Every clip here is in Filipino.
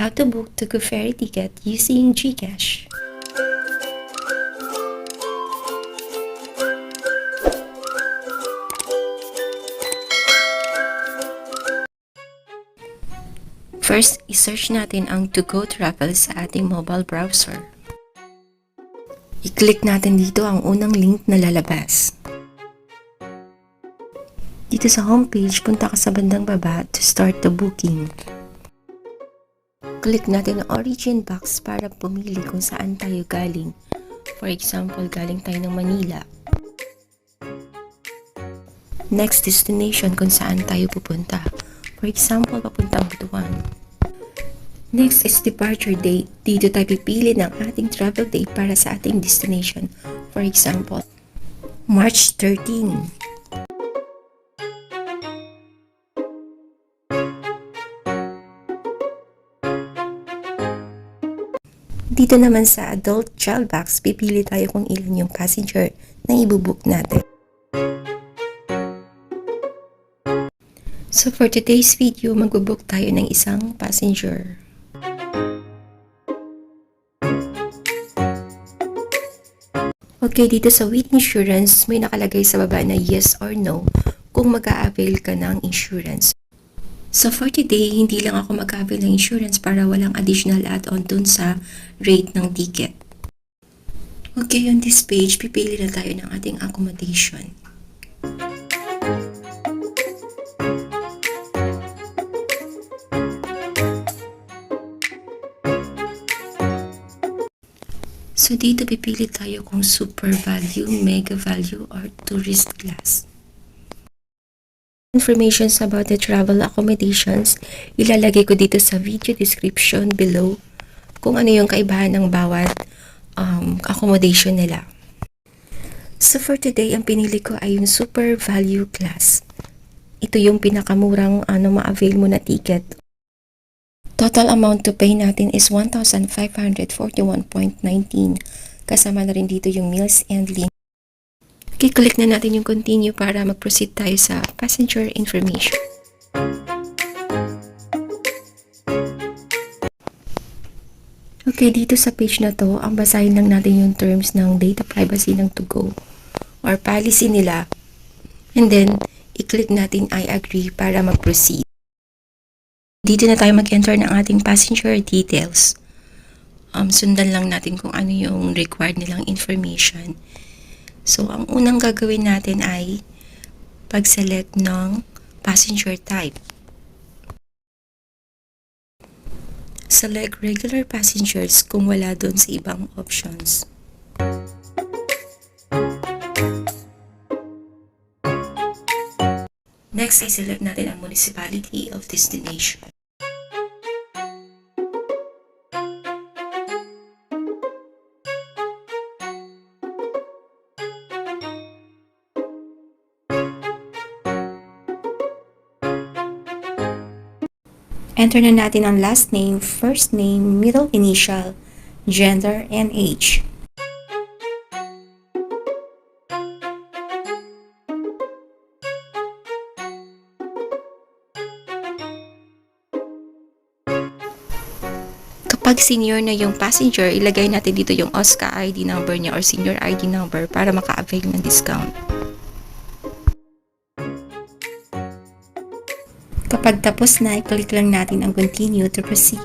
How to book the ferry ticket using Gcash. First, i-search natin ang To Go Travel sa ating mobile browser. I-click natin dito ang unang link na lalabas. Dito sa homepage, punta ka sa bandang baba to start the booking. Click natin ang origin box para pumili kung saan tayo galing. For example, galing tayo ng Manila. Next destination kung saan tayo pupunta. For example, papuntang Butuan. Next is departure date. Dito tayo pipili ng ating travel date para sa ating destination. For example, March 13. Dito naman sa adult child box, pipili tayo kung ilan yung passenger na ibubook natin. So for today's video, magbubook tayo ng isang passenger. Okay, dito sa with insurance, may nakalagay sa baba na yes or no kung mag-a-avail ka ng insurance. So for today, hindi lang ako mag-avail ng insurance para walang additional add-on dun sa rate ng ticket. Okay, on this page, pipili na tayo ng ating accommodation. So dito pipili tayo kung super value, mega value, or tourist class. Information about the travel accommodations, ilalagay ko dito sa video description below kung ano yung kaibahan ng bawat accommodation nila. So for today, ang pinili ko ay yung super value class. Ito yung pinakamurang ma-avail mo na ticket. Total amount to pay natin is 1,541.19. Kasama na rin dito yung meals and link. I-click na natin yung continue para mag-proceed tayo sa passenger information. Okay, dito sa page na to, ang basahin lang natin yung terms ng data privacy ng To Go or policy nila. And then, i-click natin I agree para mag-proceed. Dito na tayo mag-enter ng ating passenger details. Sundan lang natin kung ano yung required nilang information. So, ang unang gagawin natin ay pag-select ng passenger type. Select regular passengers kung wala doon sa ibang options. Next, i-select natin ang municipality of destination. Enter na natin ang last name, first name, middle initial, gender, and age. Kapag senior na yung passenger, ilagay natin dito yung OSCA ID number niya or senior ID number para maka-avail ng discount. Kapag tapos na, i-click lang natin ang continue to proceed.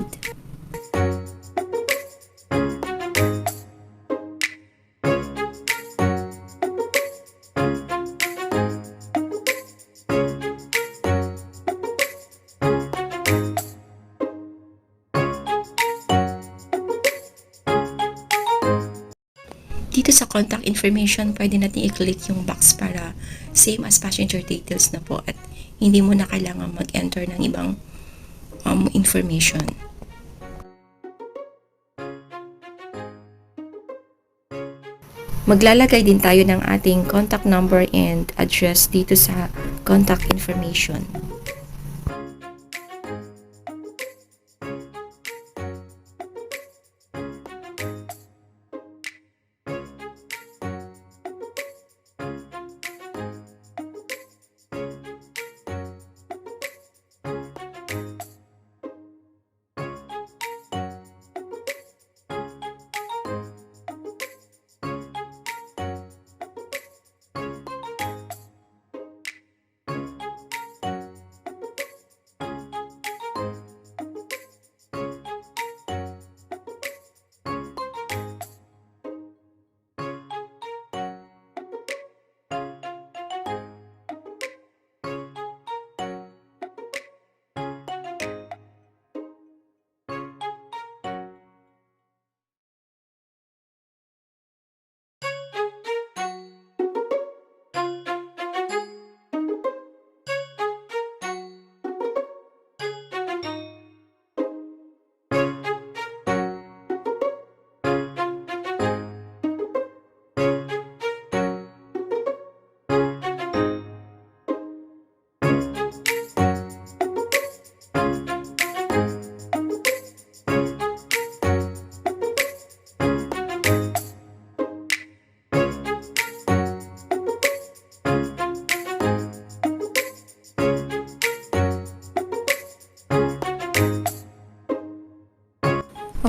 Dito sa contact information, pwede natin i-click yung box para same as passenger details na po at hindi mo na kailangan mag-enter ng ibang information. Maglalagay din tayo ng ating contact number and address dito sa contact information.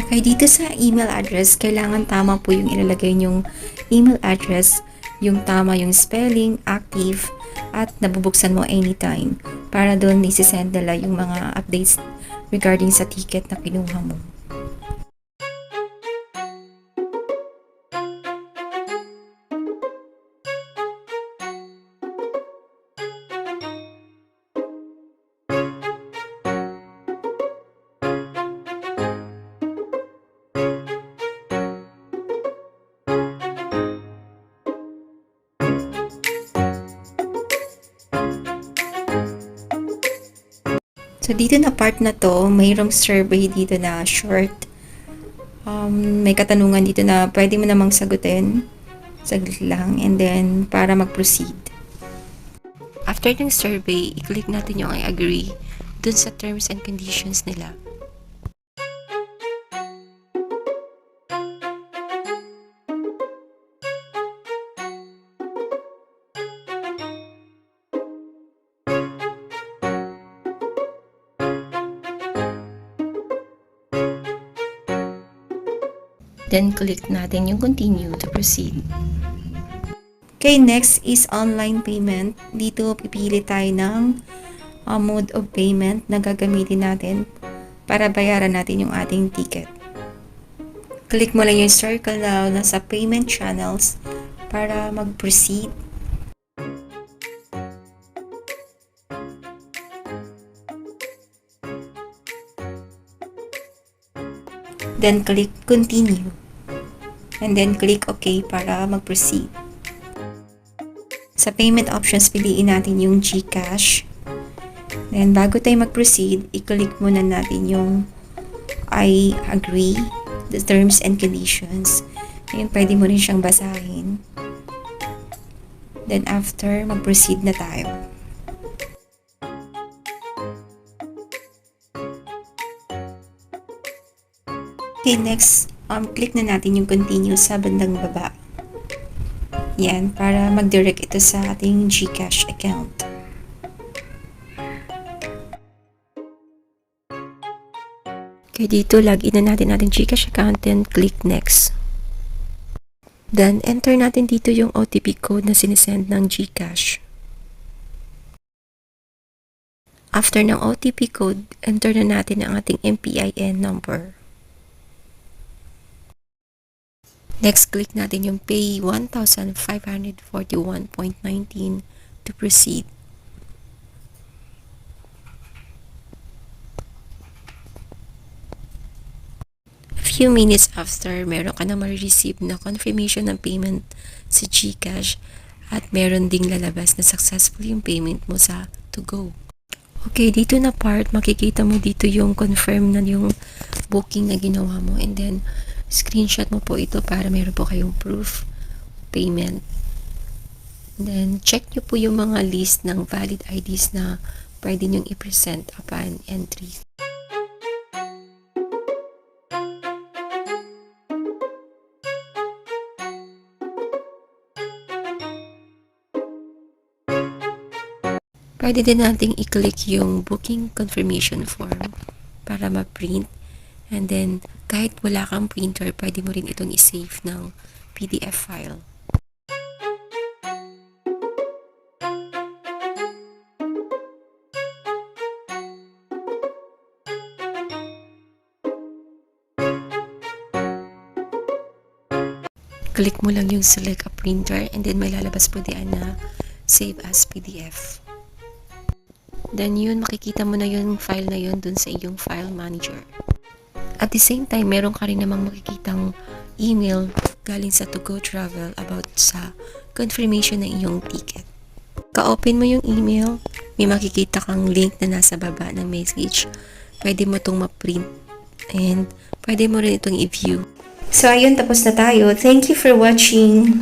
Okay, dito sa email address, kailangan tama po yung ilalagay yung email address, yung tama yung spelling, active, at nabubuksan mo anytime para doon isisend nila yung mga updates regarding sa ticket na kinuha mo. So, dito na part na to, mayroong survey dito na short. May katanungan dito na pwede mo namang sagutin. Saglit lang. And then, para mag-proceed. After ng survey, i-click natin yung I agree dun sa terms and conditions nila. Then, click natin yung continue to proceed. Okay, next is online payment. Dito, pipili tayo ng mode of payment na gagamitin natin para bayaran natin yung ating ticket. Click mo lang yung circle na nasa payment channels para mag-proceed. Then, click continue. And then, click OK para mag-proceed. Sa payment options, piliin natin yung Gcash. Then, bago tayo mag-proceed, i-click muna natin yung I agree, the terms and conditions. Ngayon, pwede mo rin siyang basahin. Then, after, mag-proceed na tayo. Okay, next, click na natin yung continue sa bandang baba. Yan, para mag-direct ito sa ating Gcash account. Okay, dito login na natin ating Gcash account and click next. Then, enter natin dito yung OTP code na sinesend ng Gcash. After ng OTP code, enter na natin ang ating MPIN number. Next, click natin yung pay 1,541.19 to proceed. A few minutes after, meron ka na ma-receive na confirmation ng payment sa Gcash at meron ding lalabas na successful yung payment mo sa to go. Okay, dito na part, makikita mo dito yung confirm na yung booking na ginawa mo, and then screenshot mo po ito para meron po kayong proof payment. Then, check nyo po yung mga list ng valid IDs na pwede nyong i-present upon entry. Pwede din nating i-click yung booking confirmation form para ma-print. And then, kahit wala kang printer, pwede mo rin itong i-save ng PDF file. Click mo lang yung select a printer and then may lalabas po diyan na save as PDF. Then yun, makikita mo na yung file na yun dun sa iyong file manager. At the same time, meron ka rin namang makikitang email galing sa To Go Travel about sa confirmation ng iyong ticket. Ka-open mo yung email, may makikita kang link na nasa baba ng message. Pwede mo itong ma-print and pwede mo rin itong i-view. So ayun, tapos na tayo. Thank you for watching.